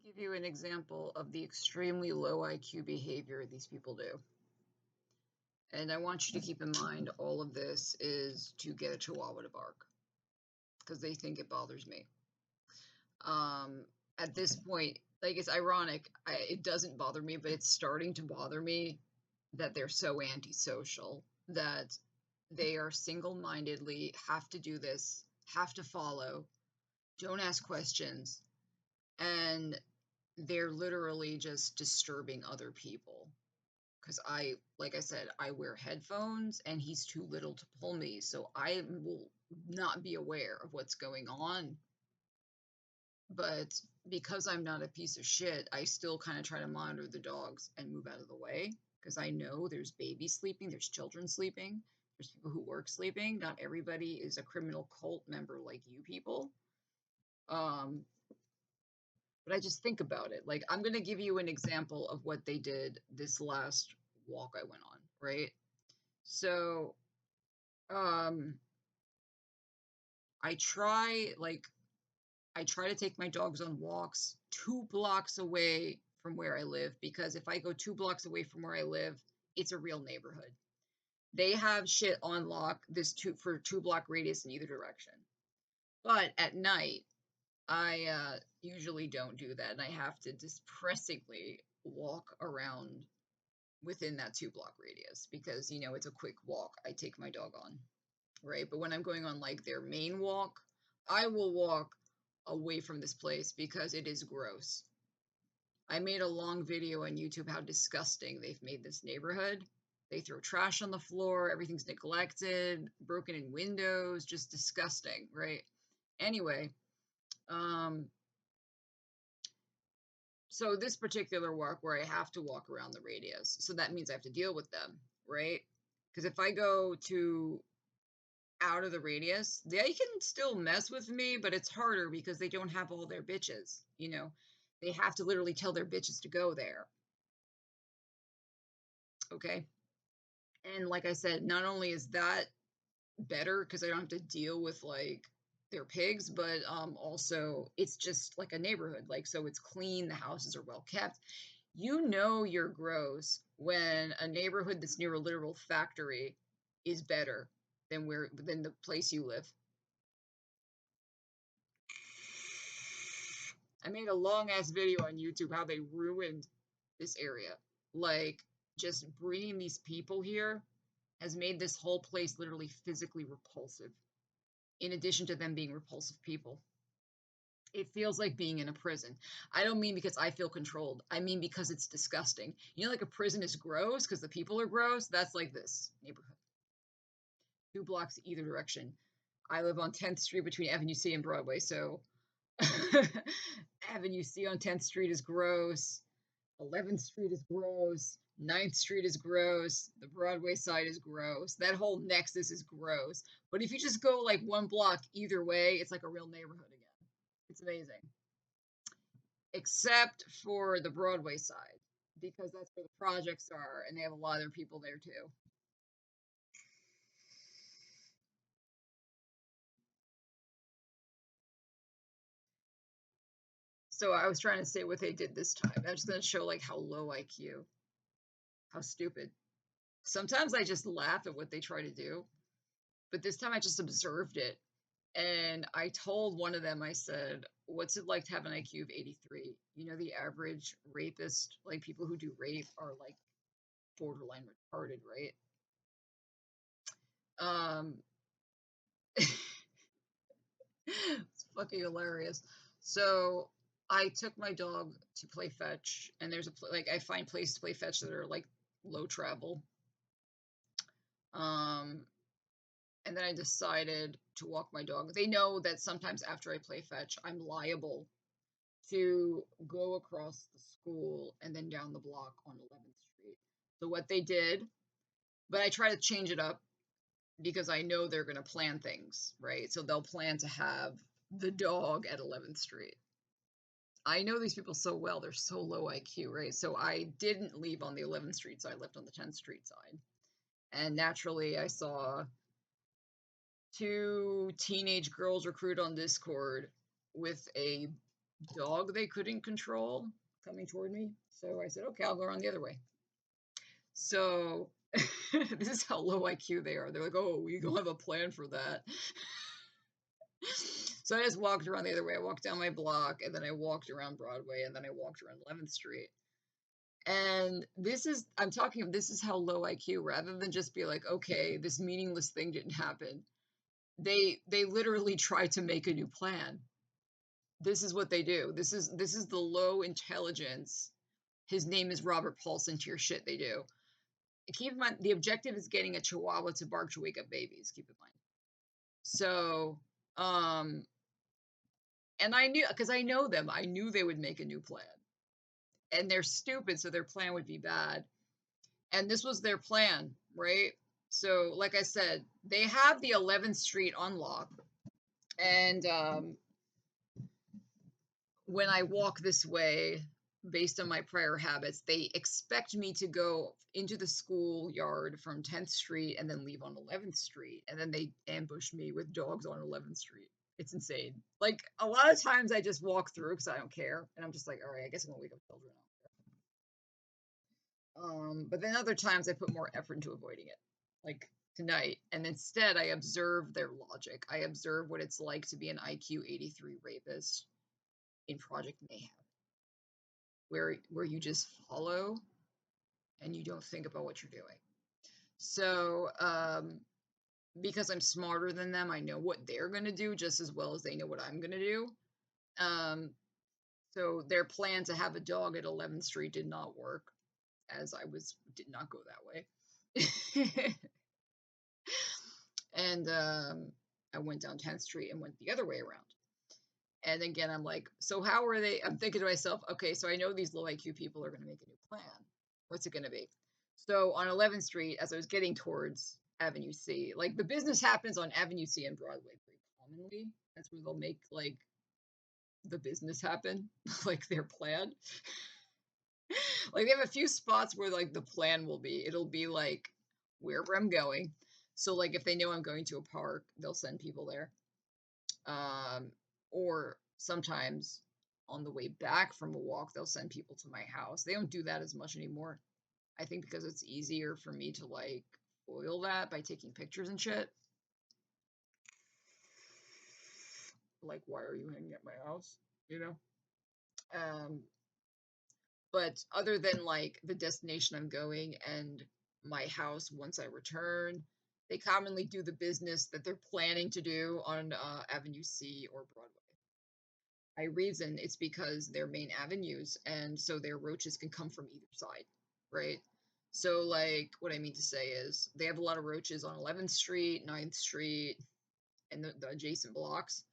Give you an example of the extremely low IQ behavior these people do. And I want you to keep in mind all of this is to get a chihuahua to bark because they think it bothers me. At this point, like, it's ironic. It doesn't bother me, but it's starting to bother me that they're so antisocial that they are single-mindedly have to do this, have to follow, don't ask questions, and they're literally just disturbing other people. Because like I said, I wear headphones and he's too little to pull me, so I will not be aware of what's going on. But because I'm not a piece of shit, I still kind of try to monitor the dogs and move out of the way because I know there's babies sleeping, there's children sleeping, there's people who work sleeping. Not everybody is a criminal cult member like you people. But I just think about it. Like, I'm going to give you an example of what they did this last walk I went on, right? So, I try, like, I try to take my dogs on walks 2 blocks away from where I live because if I go 2 blocks away from where I live, it's a real neighborhood. They have shit on lock for 2 block radius in either direction. But at night, I usually don't do that, and I have to depressingly walk around within that 2 block radius because it's a quick walk I take my dog on, right? But when I'm going on like their main walk, I will walk away from this place because it is gross. I made a long video on YouTube how disgusting they've made this neighborhood. They throw trash on the floor, everything's neglected, broken in windows, just disgusting, right? Anyway, so this particular walk where I have to walk around the radius, so that means I have to deal with them, right? Because if I go out of the radius, they can still mess with me, but it's harder because they don't have all their bitches, They have to literally tell their bitches to go there. Okay? And like I said, not only is that better because I don't have to deal with like their pigs, but also it's just like a neighborhood. Like, so it's clean, the houses are well kept. You're gross when a neighborhood that's near a literal factory is better than the place you live. I made a long ass video on YouTube how they ruined this area. Like, just bringing these people here has made this whole place literally physically repulsive, in addition to them being repulsive people. It feels like being in a prison. I don't mean because I feel controlled. I mean because it's disgusting. Like a prison is gross because the people are gross? That's like this neighborhood. 2 blocks either direction. I live on 10th Street between Avenue C and Broadway, so Avenue C on 10th Street is gross. 11th Street is gross. 9th Street is gross. The Broadway side is gross. That whole nexus is gross. But if you just go like 1 block either way, it's like a real neighborhood again. It's amazing. Except for the Broadway side, because that's where the projects are, and they have a lot of their people there too. So I was trying to say what they did this time. I'm just going to show like how low IQ, how stupid. Sometimes I just laugh at what they try to do, but this time I just observed it. And I told one of them, I said, what's it like to have an IQ of 83? The average rapist, like people who do rape, are like borderline retarded, right? It's fucking hilarious. So I took my dog to play fetch, and there's I find places to play fetch that are like low travel. And then I decided to walk my dog. They know that sometimes after I play fetch, I'm liable to go across the school and then down the block on 11th Street. So what they did, but I try to change it up because I know they're going to plan things, right? So they'll plan to have the dog at 11th Street. I know these people so well. They're so low IQ, right? So I didn't leave on the 11th Street side. I left on the 10th Street side. And naturally, I saw 2 teenage girls recruit on Discord with a dog they couldn't control coming toward me. So I said, okay, I'll go around the other way. So this is how low IQ they are. They're like, oh, we don't have a plan for that. So I just walked around the other way. I walked down my block, and then I walked around Broadway, and then I walked around 11th Street. And I'm talking, this is how low IQ, rather than just be like, okay, this meaningless thing didn't happen. They literally try to make a new plan. This is what they do. This is the low intelligence. His name is Robert Paulson tier shit they do. Keep in mind, the objective is getting a chihuahua to bark to wake up babies. Keep in mind. So, um, and I knew, because I know them, I knew they would make a new plan. And they're stupid, so their plan would be bad. And this was their plan, right? So, like I said, they have the 11th Street on lock. And when I walk this way, based on my prior habits, they expect me to go into the schoolyard from 10th Street and then leave on 11th Street. And then they ambush me with dogs on 11th Street. It's insane. Like, a lot of times I just walk through because I don't care. And I'm just like, all right, I guess I'm going to wake up children. But then other times I put more effort into avoiding it. Like tonight. And instead I observe their logic. I observe what it's like to be an IQ 83 rapist in Project Mayhem. Where you just follow and you don't think about what you're doing. So, because I'm smarter than them, I know what they're going to do just as well as they know what I'm going to do. So their plan to have a dog at 11th Street did not work, as did not go that way. And I went down 10th Street and went the other way around. And again, I'm like, so how are they? I'm thinking to myself, okay, so I know these low IQ people are going to make a new plan. What's it going to be? So on 11th Street, as I was getting towards Avenue C, like the business happens on Avenue C and Broadway pretty commonly. That's where they'll make like the business happen, like their plan. Like they have a few spots where like the plan will be. It'll be like wherever I'm going. So like if they know I'm going to a park, they'll send people there. Or sometimes on the way back from a walk, they'll send people to my house. They don't do that as much anymore. I think because it's easier for me to like foil that by taking pictures and shit. Like, why are you hanging at my house? You know? But other than like the destination I'm going and my house once I return, they commonly do the business that they're planning to do on Avenue C or Broadway. I reason it's because they're main avenues, and so their roaches can come from either side, right? So, like, what I mean to say is they have a lot of roaches on 11th Street, 9th Street, and the adjacent blocks.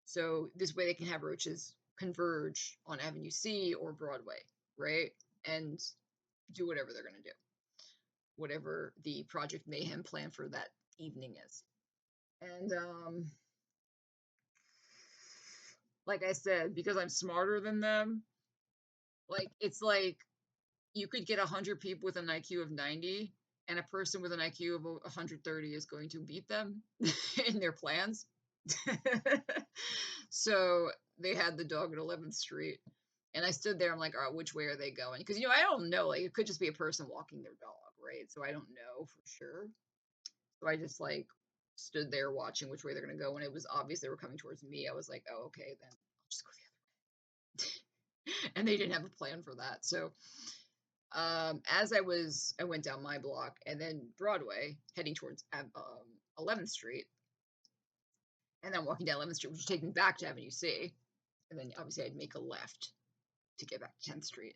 So this way they can have roaches converge on Avenue C or Broadway, right? And do whatever they're going to do, whatever the Project Mayhem plan for that evening is. And like I said, because I'm smarter than them, like it's like you could get 100 people with an IQ of 90, and a person with an IQ of 130 is going to beat them in their plans. So they had the dog at 11th Street, and I stood there. I'm like, all right, which way are they going? Because I don't know. Like, it could just be a person walking their dog, right? So I don't know for sure. So I just like stood there watching which way they're gonna go, and it was obvious they were coming towards me. I was like, oh, okay, then I'll just go the other way. And they didn't have a plan for that. So as I went down my block and then Broadway, heading towards 11th Street, and then walking down 11th Street, which was taking me back to Avenue C, and then obviously I'd make a left to get back to 10th Street.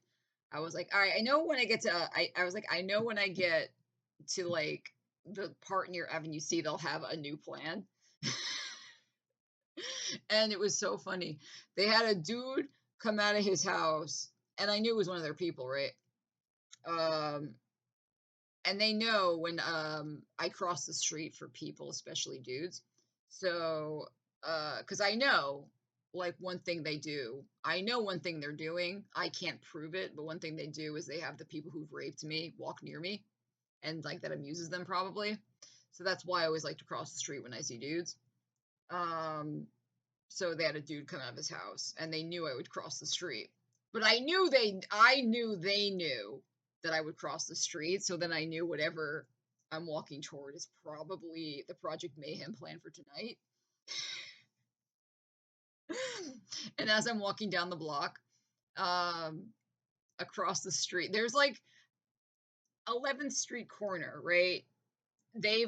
I was like, all right, I know when I get to, I was like, I know when I get to like the part near Avenue C, they'll have a new plan. And it was so funny. They had a dude come out of his house, and I knew it was one of their people, right? And they know when I cross the street for people, especially dudes. So, because I know, like, one thing they do, I know one thing they're doing. I can't prove it, but one thing they do is they have the people who've raped me walk near me, and like that amuses them probably. So that's why I always like to cross the street when I see dudes. So they had a dude come out of his house, and they knew I would cross the street. But I knew they knew that I would cross the street. So then I knew whatever I'm walking toward is probably the Project Mayhem plan for tonight. And as I'm walking down the block, um, across the street, there's like 11th Street corner, right? They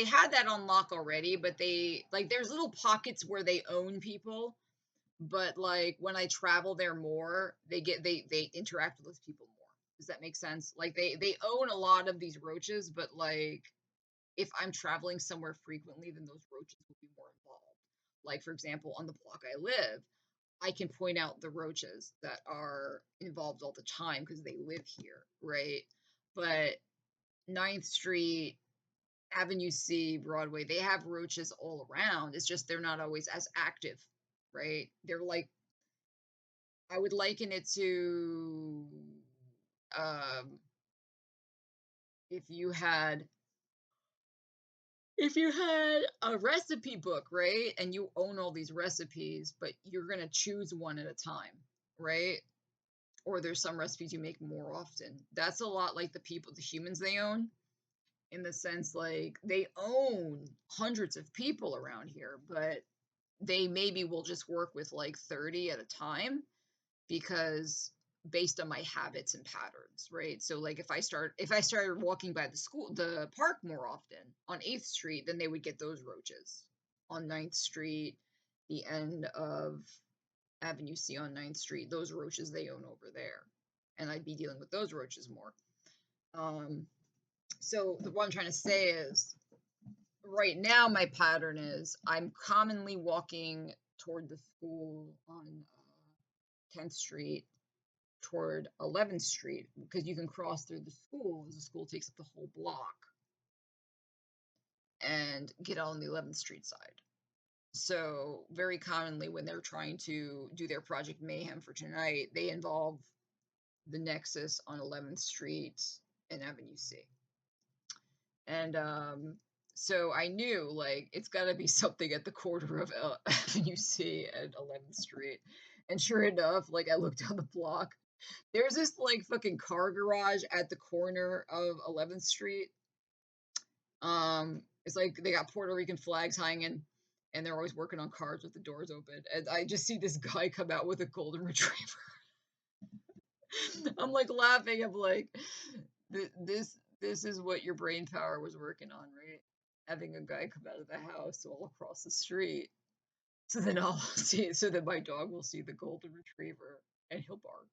had that on lock already, but they like there's little pockets where they own people, but like when I travel there more, they interact with those people more. Does that make sense? Like they own a lot of these roaches, but like if I'm traveling somewhere frequently, then those roaches will be more involved. Like for example, on the block I live, I can point out the roaches that are involved all the time because they live here, right? But Ninth Street, Avenue C, Broadway, they have roaches all around. It's just they're not always as active, right? They're like I would liken it to um, if you had if you had a recipe book, right? And you own all these recipes, but you're gonna choose one at a time, right? Or there's some recipes you make more often. That's a lot like the people, the humans they own, in the sense like they own hundreds of people around here, but they maybe will just work with like 30 at a time because based on my habits and patterns, right? So like if I started walking by the park more often on 8th Street, then they would get those roaches. On 9th Street, the end of Avenue C on 9th Street, those roaches they own over there. And I'd be dealing with those roaches more. Um, so what I'm trying to say is right now my pattern is I'm commonly walking toward the school on 10th Street toward 11th Street because you can cross through the school. The school takes up the whole block and get on the 11th Street side. So very commonly when they're trying to do their Project Mayhem for tonight, they involve the Nexus on 11th Street and Avenue C. And so I knew like it's got to be something at the corner of Avenue C and 11th Street. And sure enough, like I looked down the block, there's this like fucking car garage at the corner of 11th Street. It's like they got Puerto Rican flags hanging, and they're always working on cars with the doors open. And I just see this guy come out with a golden retriever. I'm like laughing. I'm like, this is what your brain power was working on, right? Having a guy come out of the house all across the street. So then I'll see. So that my dog will see the golden retriever and he'll bark.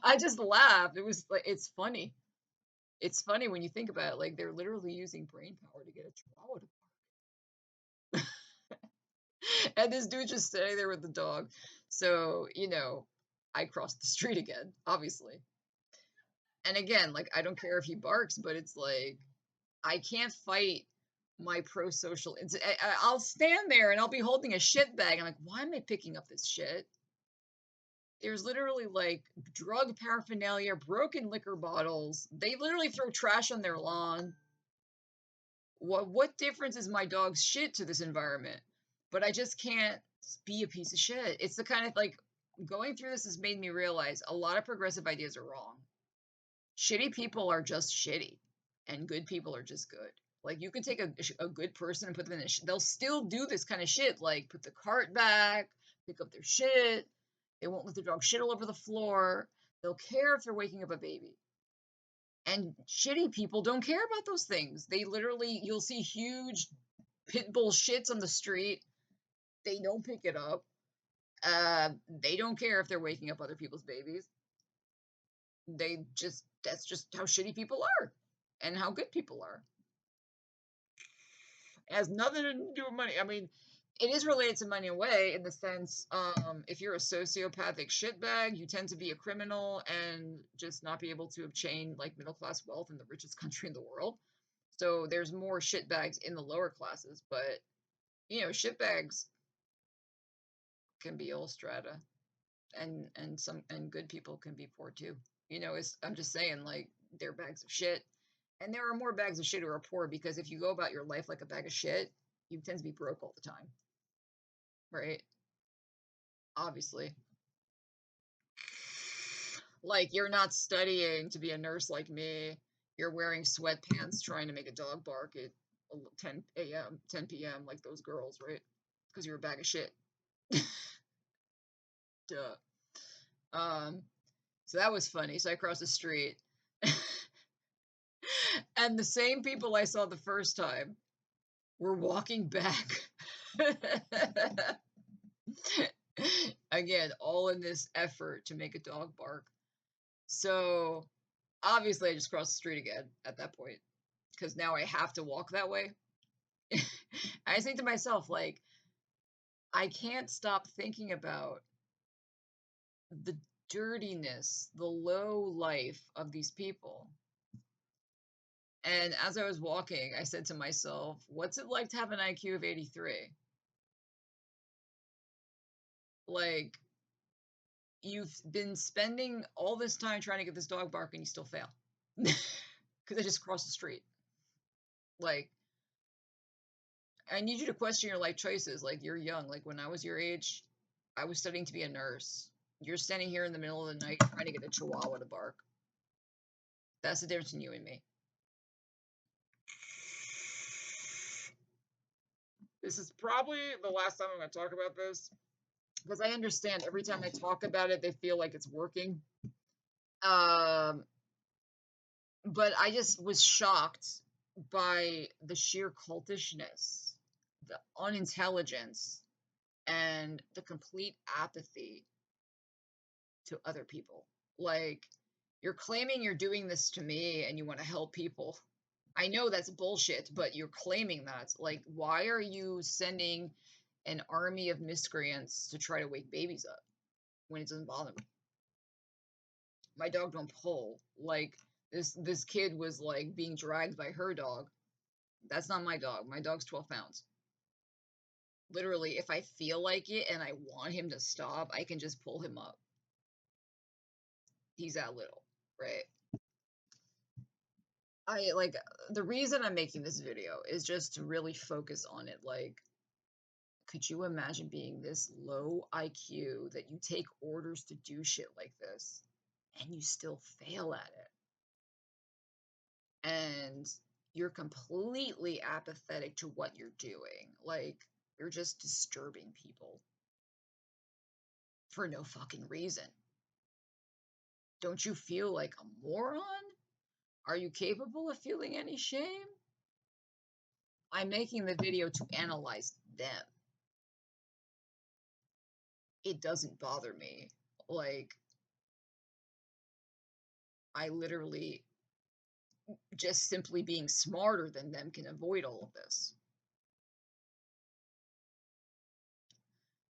I just laughed. It was like it's funny. It's funny when you think about it. Like they're literally using brain power to get a chihuahua to bark. And this dude just sitting there with the dog. So, I crossed the street again, obviously. And again, like I don't care if he barks, but it's like I can't fight my pro-social. I'll stand there and I'll be holding a shit bag. I'm like, why am I picking up this shit? There's literally like drug paraphernalia, broken liquor bottles. They literally throw trash on their lawn. What difference is my dog's shit to this environment? But I just can't be a piece of shit. It's the kind of like going through this has made me realize a lot of progressive ideas are wrong. Shitty people are just shitty, and good people are just good. Like you can take a good person and put them in they'll still do this kind of shit, like put the cart back, pick up their shit. They won't let their dog shit all over the floor. They'll care if they're waking up a baby. And shitty people don't care about those things. They literally, you'll see huge pit bull shits on the street. They don't pick it up. They don't care if they're waking up other people's babies. That's just how shitty people are and how good people are. It has nothing to do with money. I mean, it is related to money in a way, in the sense, if you're a sociopathic shitbag, you tend to be a criminal and just not be able to obtain like middle class wealth in the richest country in the world. So there's more shitbags in the lower classes, but shitbags can be all strata, and good people can be poor too. I'm just saying, like they're bags of shit, and there are more bags of shit who are poor because if you go about your life like a bag of shit, you tend to be broke all the time. right? Obviously. Like, you're not studying to be a nurse like me. You're wearing sweatpants trying to make a dog bark at 10 a.m., 10 p.m., like those girls, right? Because you're a bag of shit. Duh. Um, so that was funny. So I crossed the street, and the same people I saw the first time were walking back. Again, all in this effort to make a dog bark. So obviously, I just crossed the street again at that point because now I have to walk that way. I think to myself, like, I can't stop thinking about the dirtiness, the low life of these people. And as I was walking, I said to myself, what's it like to have an IQ of 83? Like, you've been spending all this time trying to get this dog bark and you still fail. Because I just crossed the street. Like, I need you to question your life choices. Like, you're young. Like, when I was your age, I was studying to be a nurse. You're standing here in the middle of the night trying to get a chihuahua to bark. That's the difference in you and me. This is probably the last time I'm going to talk about this because I understand every time I talk about it, they feel like it's working. Um, but I just was shocked by the sheer cultishness, the unintelligence, and the complete apathy to other people. Like, you're claiming you're doing this to me and you want to help people. I know that's bullshit, but you're claiming that. Like, why are you sending an army of miscreants to try to wake babies up when it doesn't bother me? My dog don't pull. Like, this kid was like being dragged by her dog. That's not my dog. My dog's 12 pounds. Literally, if I feel like it and I want him to stop, I can just pull him up. He's that little, right? I like the reason I'm making this video is just to really focus on it. Like, could you imagine being this low IQ that you take orders to do shit like this and you still fail at it? And you're completely apathetic to what you're doing. Like, you're just disturbing people for no fucking reason. Don't you feel like a moron? Are you capable of feeling any shame? I'm making the video to analyze them. It doesn't bother me. Like, I literally, just simply being smarter than them can avoid all of this.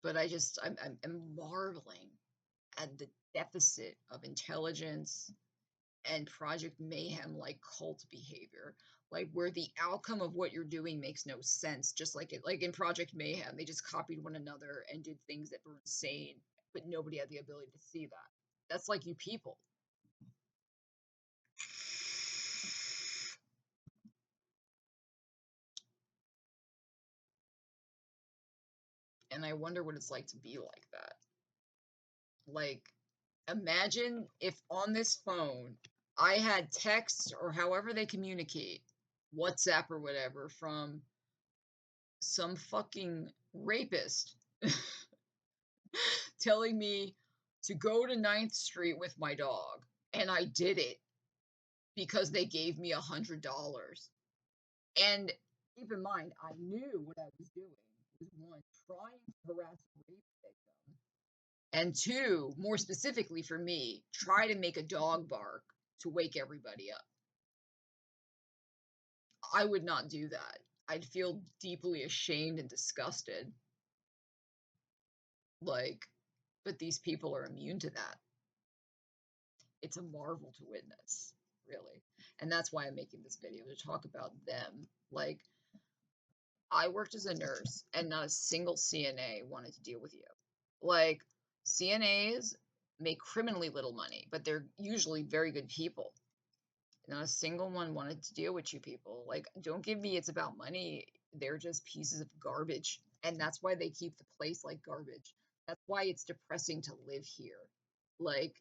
But I'm marveling at the deficit of intelligence and Project Mayhem like cult behavior, like where the outcome of what you're doing makes no sense. Just like in Project Mayhem, they just copied one another and did things that were insane, but nobody had the ability to see that. That's like you people. And I wonder what it's like to be like that. Like, imagine if on this phone I had text or however they communicate, WhatsApp or whatever, from some fucking rapist telling me to go to Ninth Street with my dog. And I did it because they gave me $100. And keep in mind, I knew what I was doing was one, trying to harass a rape victim, and two, more specifically for me, try to make a dog bark to wake everybody up. I would not do that. I'd feel deeply ashamed and disgusted. Like, but these people are immune to that. It's a marvel to witness, really. And that's why I'm making this video, to talk about them. Like, I worked as a nurse and not a single CNA wanted to deal with you. Like, CNAs make criminally little money, but they're usually very good people. Not a single one wanted to deal with you people. Like, don't give me it's about money. They're just pieces of garbage. And that's why they keep the place like garbage. That's why it's depressing to live here. Like,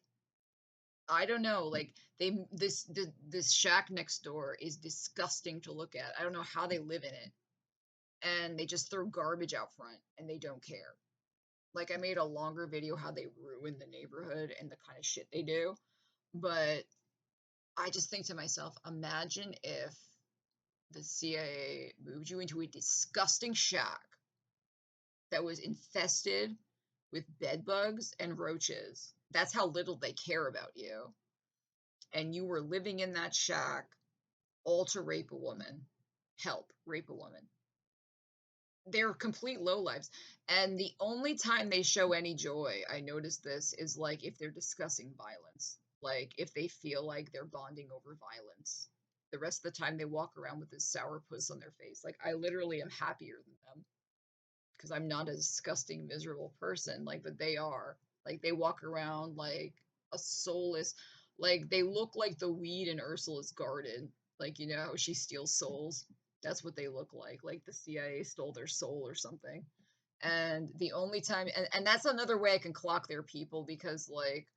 I don't know, like this shack next door is disgusting to look at. I don't know how they live in it. And they just throw garbage out front and they don't care. Like I made a longer video how they ruin the neighborhood and the kind of shit they do. But I just think to myself, imagine if the CIA moved you into a disgusting shack that was infested with bed bugs and roaches. That's how little they care about you. And you were living in that shack all to rape a woman. Help, rape a woman. They're complete lowlives. And the only time they show any joy, I noticed this, is like if they're discussing violence. Like if they feel like they're bonding over violence. The rest of the time they walk around with this sourpuss on their face. Like I literally am happier than them because I'm not a disgusting, miserable person. Like, but they are. Like they walk around like a soulless. Like they look like the weed in Ursula's garden. Like you know how she steals souls. That's what they look like. Like the CIA stole their soul or something. And the only time, and that's another way I can clock their people because like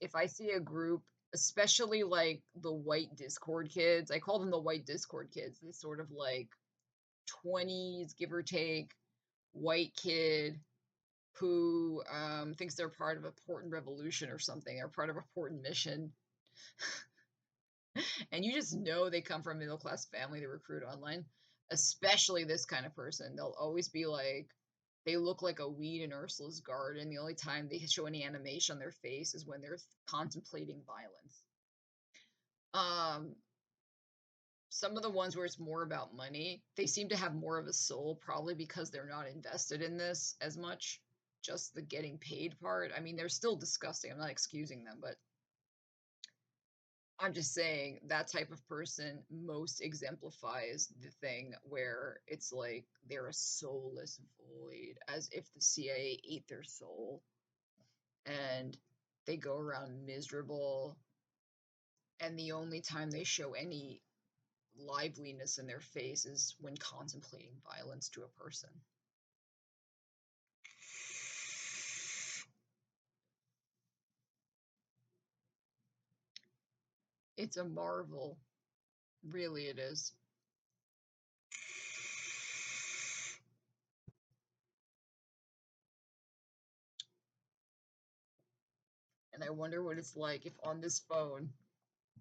if I see a group, especially like the white Discord kids, I call them the white Discord kids. This sort of like 20s, give or take, white kid who thinks they're part of a important revolution or something, or part of a important mission. And you just know they come from a middle class family they recruit online, especially this kind of person. They'll always be like, they look like a weed in Ursula's garden. The only time they show any animation on their face is when they're contemplating violence. Um, some of the ones where it's more about money, they seem to have more of a soul, probably because they're not invested in this as much. Just the getting paid part. I mean, they're still disgusting. I'm not excusing them, but I'm just saying that type of person most exemplifies the thing where it's like they're a soulless void, as if the CIA ate their soul and they go around miserable. And the only time they show any liveliness in their face is when contemplating violence to a person. It's a marvel. Really, it is. And I wonder what it's like if on this phone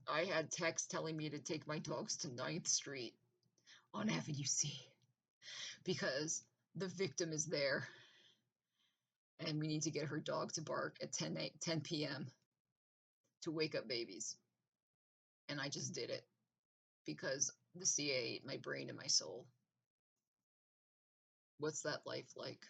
I had text telling me to take my dogs to 9th Street on Avenue C because the victim is there and we need to get her dog to bark at 10 p.m. to wake up babies. And I just did it because the CA ate my brain and my soul. What's that life like?